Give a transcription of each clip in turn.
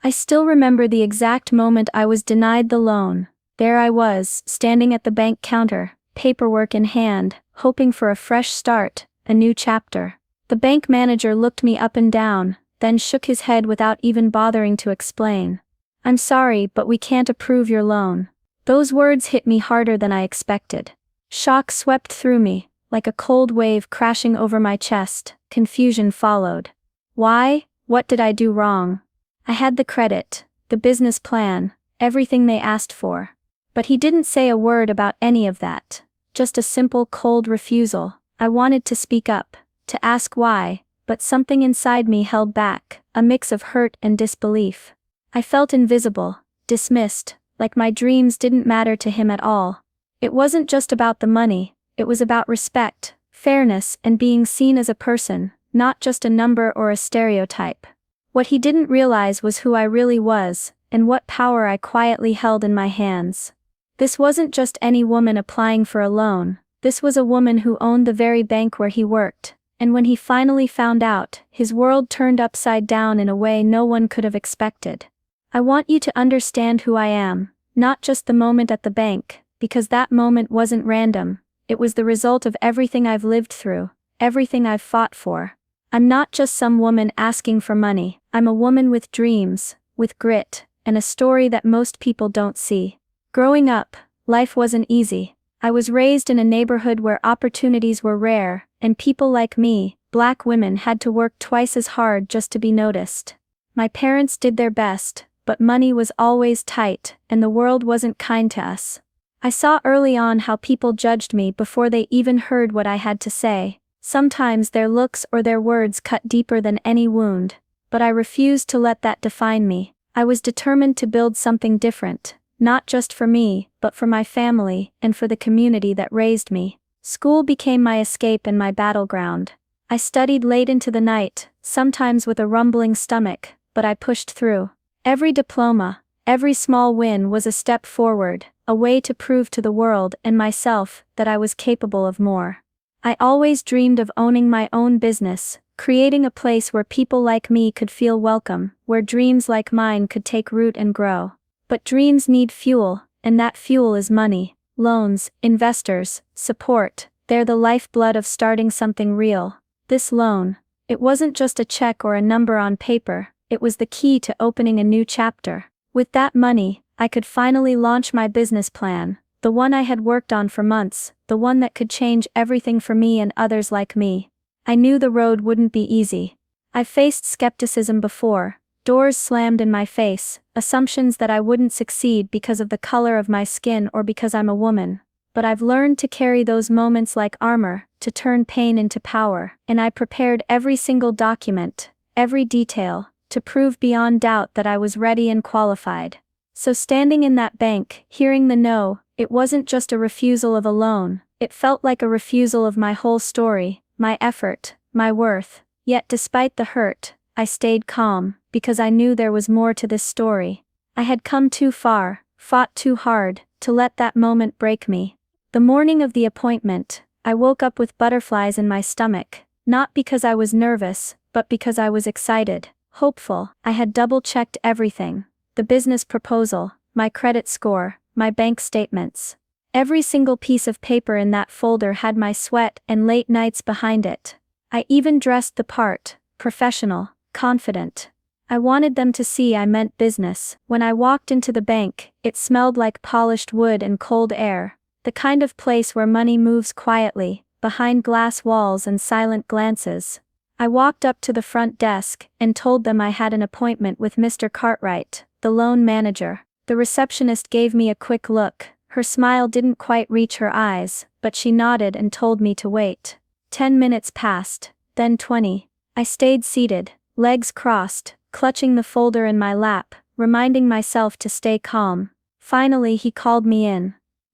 I still remember the exact moment I was denied the loan. There I was, standing at the bank counter, paperwork in hand, hoping for a fresh start, a new chapter. The bank manager looked me up and down, then shook his head without even bothering to explain. "I'm sorry, but we can't approve your loan." Those words hit me harder than I expected. Shock swept through me, like a cold wave crashing over my chest. Confusion followed. Why? What did I do wrong? I had the credit, the business plan, everything they asked for. But he didn't say a word about any of that. Just a simple cold refusal. I wanted to speak up, to ask why, but something inside me held back, a mix of hurt and disbelief. I felt invisible, dismissed, like my dreams didn't matter to him at all. It wasn't just about the money, it was about respect, fairness, and being seen as a person, not just a number or a stereotype. What he didn't realize was who I really was, and what power I quietly held in my hands. This wasn't just any woman applying for a loan, this was a woman who owned the very bank where he worked, and when he finally found out, his world turned upside down in a way no one could have expected. "I want you to understand who I am, not just the moment at the bank, because that moment wasn't random, it was the result of everything I've lived through, everything I've fought for. I'm not just some woman asking for money, I'm a woman with dreams, with grit, and a story that most people don't see." Growing up, life wasn't easy. I was raised in a neighborhood where opportunities were rare, and people like me, black women, had to work twice as hard just to be noticed. My parents did their best, but money was always tight, and the world wasn't kind to us. I saw early on how people judged me before they even heard what I had to say. Sometimes their looks or their words cut deeper than any wound, but I refused to let that define me. I was determined to build something different. Not just for me, but for my family, and for the community that raised me. School became my escape and my battleground. I studied late into the night, sometimes with a rumbling stomach, but I pushed through. Every diploma, every small win was a step forward, a way to prove to the world and myself that I was capable of more. I always dreamed of owning my own business, creating a place where people like me could feel welcome, where dreams like mine could take root and grow. But dreams need fuel, and that fuel is money, loans, investors, support. They're the lifeblood of starting something real. This loan, it wasn't just a check or a number on paper, it was the key to opening a new chapter. With that money, I could finally launch my business plan, the one I had worked on for months, the one that could change everything for me and others like me. I knew the road wouldn't be easy. I've faced skepticism before. Doors slammed in my face, assumptions that I wouldn't succeed because of the color of my skin or because I'm a woman. But I've learned to carry those moments like armor, to turn pain into power, and I prepared every single document, every detail, to prove beyond doubt that I was ready and qualified. So standing in that bank, hearing the no, it wasn't just a refusal of a loan, it felt like a refusal of my whole story, my effort, my worth. Yet despite the hurt, I stayed calm, because I knew there was more to this story. I had come too far, fought too hard, to let that moment break me. The morning of the appointment, I woke up with butterflies in my stomach, not because I was nervous, but because I was excited, hopeful. I had double-checked everything. The business proposal, my credit score, my bank statements. Every single piece of paper in that folder had my sweat and late nights behind it. I even dressed the part, professional, confident. I wanted them to see I meant business. When I walked into the bank, it smelled like polished wood and cold air, the kind of place where money moves quietly, behind glass walls and silent glances. I walked up to the front desk and told them I had an appointment with Mr. Cartwright, the loan manager. The receptionist gave me a quick look. Her smile didn't quite reach her eyes, but she nodded and told me to wait. 10 minutes passed, then 20. I stayed seated, legs crossed, clutching the folder in my lap, reminding myself to stay calm. Finally he called me in.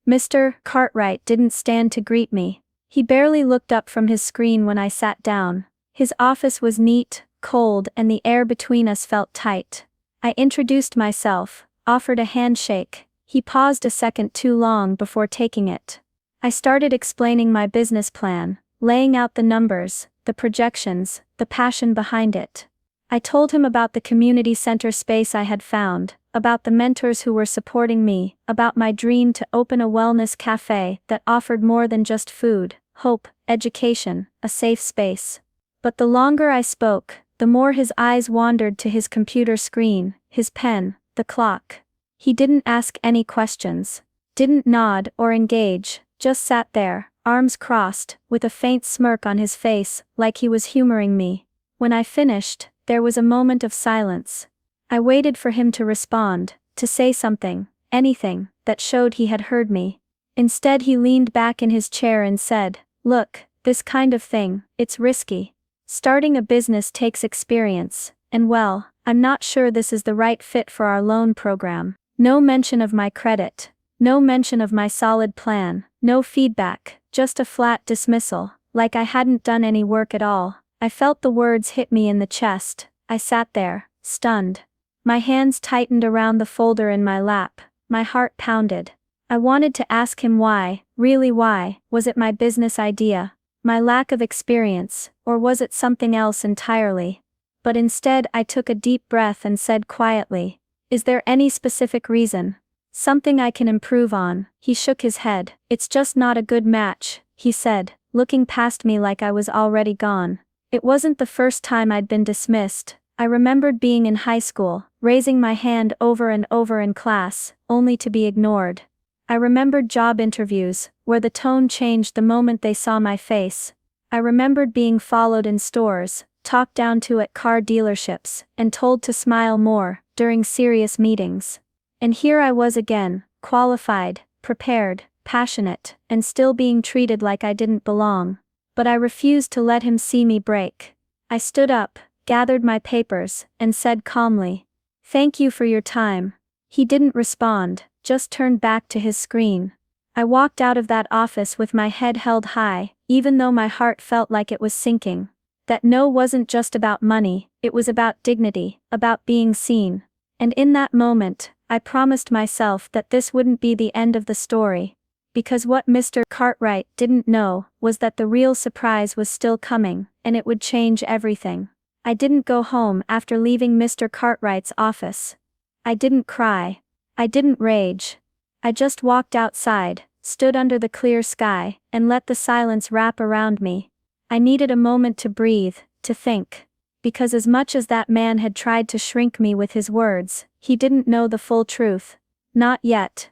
Mr. Cartwright didn't stand to greet me. He barely looked up from his screen when I sat down. His office was neat, cold, and the air between us felt tight. I introduced myself, offered a handshake. He paused a second too long before taking it. I started explaining my business plan, laying out the numbers, the projections, the passion behind it. I told him about the community center space I had found, about the mentors who were supporting me, about my dream to open a wellness cafe that offered more than just food, hope, education, a safe space. But the longer I spoke, the more his eyes wandered to his computer screen, his pen, the clock. He didn't ask any questions, didn't nod or engage, just sat there, arms crossed, with a faint smirk on his face, like he was humoring me. When I finished, there was a moment of silence. I waited for him to respond, to say something, anything, that showed he had heard me. Instead he leaned back in his chair and said, "Look, this kind of thing, it's risky. Starting a business takes experience, and well, I'm not sure this is the right fit for our loan program." No mention of my credit. No mention of my solid plan, no feedback, just a flat dismissal, like I hadn't done any work at all. I felt the words hit me in the chest. I sat there, stunned. My hands tightened around the folder in my lap, my heart pounded. I wanted to ask him why, really why. Was it my business idea, my lack of experience, or was it something else entirely? But instead I took a deep breath and said quietly, "Is there any specific reason? Something I can improve on?" He shook his head. "It's just not a good match," he said, looking past me like I was already gone. It wasn't the first time I'd been dismissed. I remembered being in high school, raising my hand over and over in class, only to be ignored. I remembered job interviews, where the tone changed the moment they saw my face. I remembered being followed in stores, talked down to at car dealerships, and told to smile more, during serious meetings. And here I was again, qualified, prepared, passionate, and still being treated like I didn't belong. But I refused to let him see me break. I stood up, gathered my papers, and said calmly, "Thank you for your time." He didn't respond, just turned back to his screen. I walked out of that office with my head held high, even though my heart felt like it was sinking. That no wasn't just about money, it was about dignity, about being seen. And in that moment, I promised myself that this wouldn't be the end of the story. Because what Mr. Cartwright didn't know was that the real surprise was still coming, and it would change everything. I didn't go home after leaving Mr. Cartwright's office. I didn't cry. I didn't rage. I just walked outside, stood under the clear sky, and let the silence wrap around me. I needed a moment to breathe, to think. Because as much as that man had tried to shrink me with his words, he didn't know the full truth. Not yet.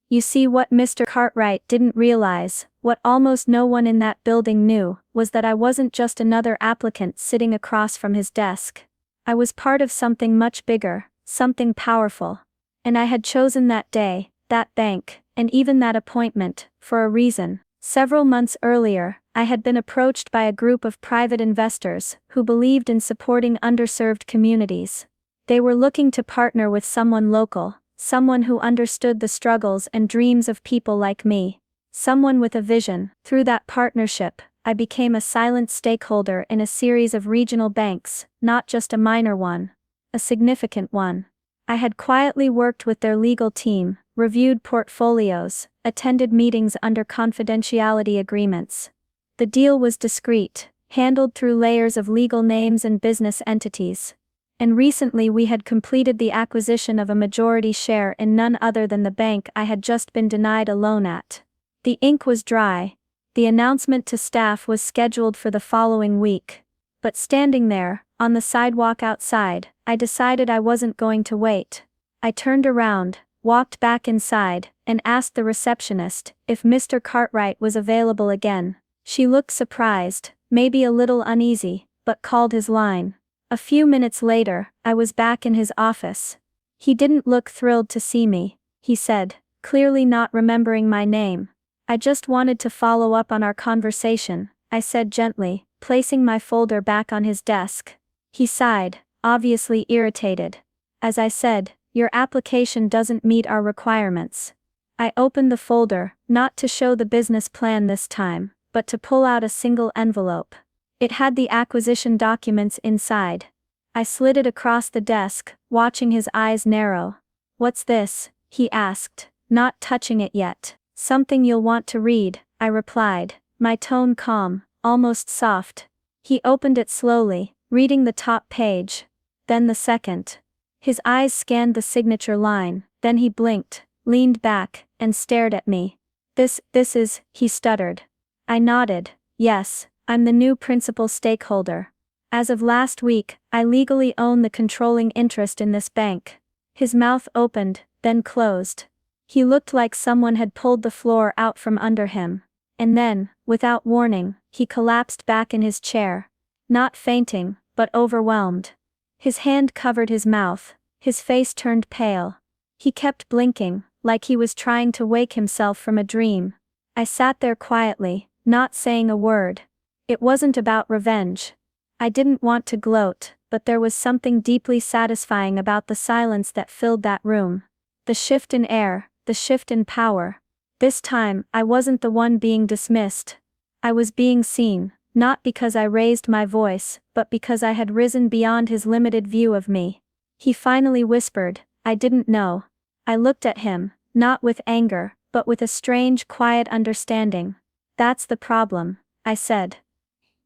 You see, what Mr. Cartwright didn't realize, what almost no one in that building knew, was that I wasn't just another applicant sitting across from his desk. I was part of something much bigger, something powerful. And I had chosen that day, that bank, and even that appointment, for a reason. Several months earlier, I had been approached by a group of private investors who believed in supporting underserved communities. They were looking to partner with someone local, someone who understood the struggles and dreams of people like me, someone with a vision. Through that partnership, I became a silent stakeholder in a series of regional banks, not just a minor one, a significant one. I had quietly worked with their legal team, reviewed portfolios, attended meetings under confidentiality agreements. The deal was discreet, handled through layers of legal names and business entities. And recently we had completed the acquisition of a majority share in none other than the bank I had just been denied a loan at. The ink was dry. The announcement to staff was scheduled for the following week. But standing there, on the sidewalk outside, I decided I wasn't going to wait. I turned around, walked back inside, and asked the receptionist if Mr. Cartwright was available again. She looked surprised, maybe a little uneasy, but called his line. A few minutes later, I was back in his office. He didn't look thrilled to see me, he said, clearly not remembering my name. "I just wanted to follow up on our conversation," I said gently, placing my folder back on his desk. He sighed, obviously irritated. "As I said, your application doesn't meet our requirements." I opened the folder, not to show the business plan this time, but to pull out a single envelope. It had the acquisition documents inside. I slid it across the desk, watching his eyes narrow. "What's this?" he asked, not touching it yet. "Something you'll want to read," I replied, my tone calm, almost soft. He opened it slowly, reading the top page. then the second. His eyes scanned the signature line, then he blinked, leaned back, and stared at me. This is, he stuttered. I nodded. Yes, I'm the new principal stakeholder. As of last week, I legally own the controlling interest in this bank. His mouth opened, then closed. He looked like someone had pulled the floor out from under him. And then, without warning, he collapsed back in his chair. Not fainting, but overwhelmed. His hand covered his mouth, his face turned pale. He kept blinking, like he was trying to wake himself from a dream. I sat there quietly, not saying a word. It wasn't about revenge. I didn't want to gloat, but there was something deeply satisfying about the silence that filled that room. The shift in air, the shift in power. This time, I wasn't the one being dismissed. I was being seen, not because I raised my voice, but because I had risen beyond his limited view of me. He finally whispered, "I didn't know." I looked at him, not with anger, but with a strange quiet understanding. "That's the problem," I said.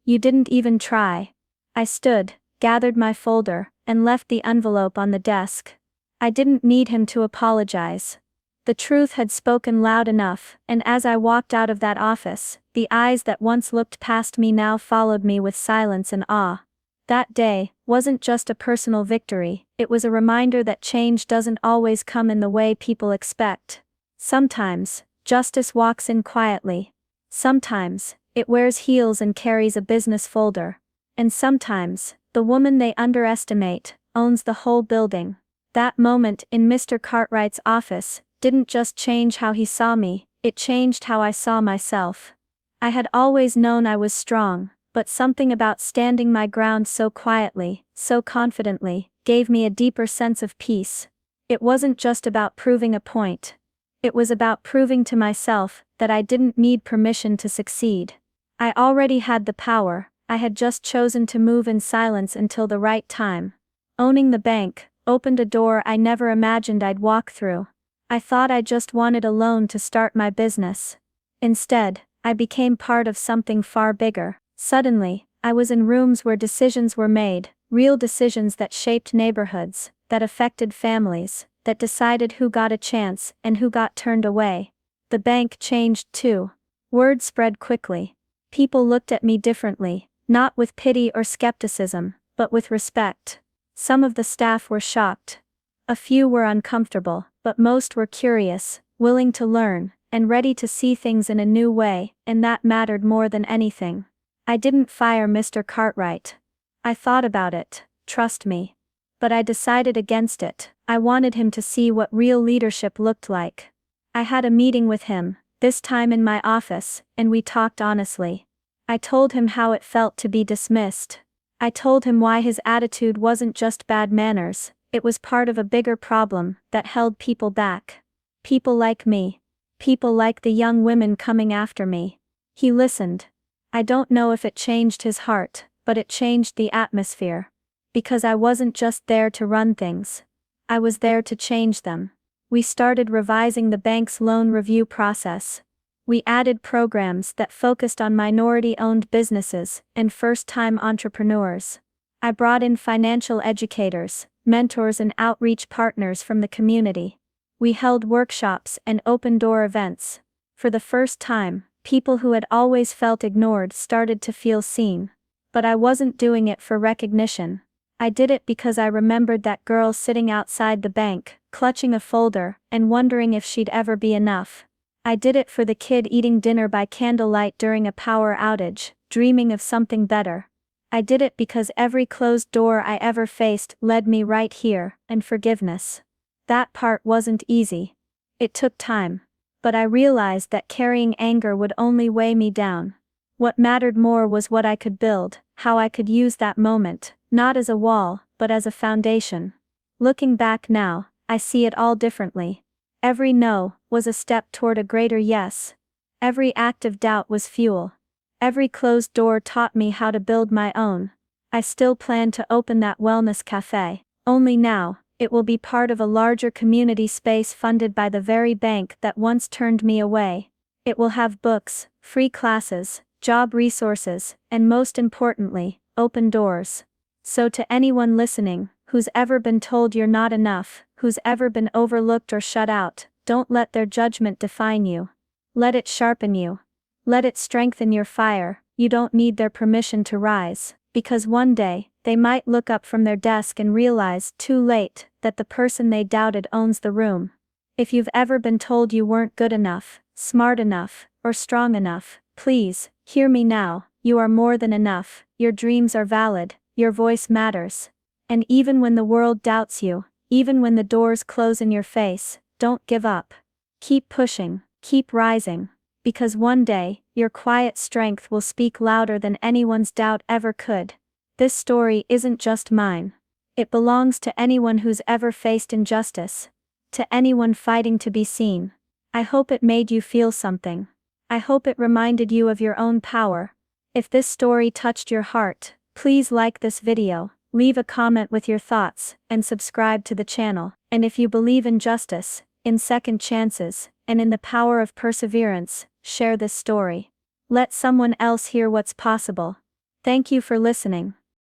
"You didn't even try." I stood, gathered my folder, and left the envelope on the desk. I didn't need him to apologize. The truth had spoken loud enough, and as I walked out of that office, the eyes that once looked past me now followed me with silence and awe. That day wasn't just a personal victory, it was a reminder that change doesn't always come in the way people expect. Sometimes, justice walks in quietly. Sometimes, it wears heels and carries a business folder. And sometimes, the woman they underestimate owns the whole building. That moment in Mr. Cartwright's office didn't just change how he saw me, it changed how I saw myself. I had always known I was strong, but something about standing my ground so quietly, so confidently, gave me a deeper sense of peace. It wasn't just about proving a point. It was about proving to myself that I didn't need permission to succeed. I already had the power, I had just chosen to move in silence until the right time. Owning the bank opened a door I never imagined I'd walk through. I thought I just wanted a loan to start my business. Instead, I became part of something far bigger. Suddenly, I was in rooms where decisions were made, real decisions that shaped neighborhoods, that affected families, that decided who got a chance and who got turned away. The bank changed too. Word spread quickly. People looked at me differently, not with pity or skepticism, but with respect. Some of the staff were shocked. A few were uncomfortable, but most were curious, willing to learn, and ready to see things in a new way, and that mattered more than anything. I didn't fire Mr. Cartwright. I thought about it, trust me. But I decided against it. I wanted him to see what real leadership looked like. I had a meeting with him, this time in my office, and we talked honestly. I told him how it felt to be dismissed. I told him why his attitude wasn't just bad manners, it was part of a bigger problem that held people back. People like me. People like the young women coming after me. He listened. I don't know if it changed his heart, but it changed the atmosphere. Because I wasn't just there to run things. I was there to change them. We started revising the bank's loan review process. We added programs that focused on minority-owned businesses and first-time entrepreneurs. I brought in financial educators, mentors and outreach partners from the community. We held workshops and open-door events. For the first time, people who had always felt ignored started to feel seen. But I wasn't doing it for recognition. I did it because I remembered that girl sitting outside the bank, clutching a folder, and wondering if she'd ever be enough. I did it for the kid eating dinner by candlelight during a power outage, dreaming of something better. I did it because every closed door I ever faced led me right here, and forgiveness. That part wasn't easy. It took time. But I realized that carrying anger would only weigh me down. What mattered more was what I could build, how I could use that moment, not as a wall, but as a foundation. Looking back now, I see it all differently. Every no was a step toward a greater yes. Every act of doubt was fuel. Every closed door taught me how to build my own. I still plan to open that wellness cafe, only now, it will be part of a larger community space funded by the very bank that once turned me away. It will have books, free classes, job resources, and most importantly, open doors. So to anyone listening, who's ever been told you're not enough, who's ever been overlooked or shut out. Don't let their judgment define you. Let it sharpen you. Let it strengthen your fire. You don't need their permission to rise, because one day, they might look up from their desk and realize, too late, that the person they doubted owns the room. If you've ever been told you weren't good enough, smart enough, or strong enough, please, hear me now. You are more than enough. Your dreams are valid. Your voice matters. And even when the world doubts you, even when the doors close in your face, don't give up. Keep pushing, keep rising. Because one day, your quiet strength will speak louder than anyone's doubt ever could. This story isn't just mine. It belongs to anyone who's ever faced injustice. To anyone fighting to be seen. I hope it made you feel something. I hope it reminded you of your own power. If this story touched your heart, please like this video, leave a comment with your thoughts, and subscribe to the channel. And if you believe in justice, in second chances, and in the power of perseverance, share this story. Let someone else hear what's possible. Thank you for listening.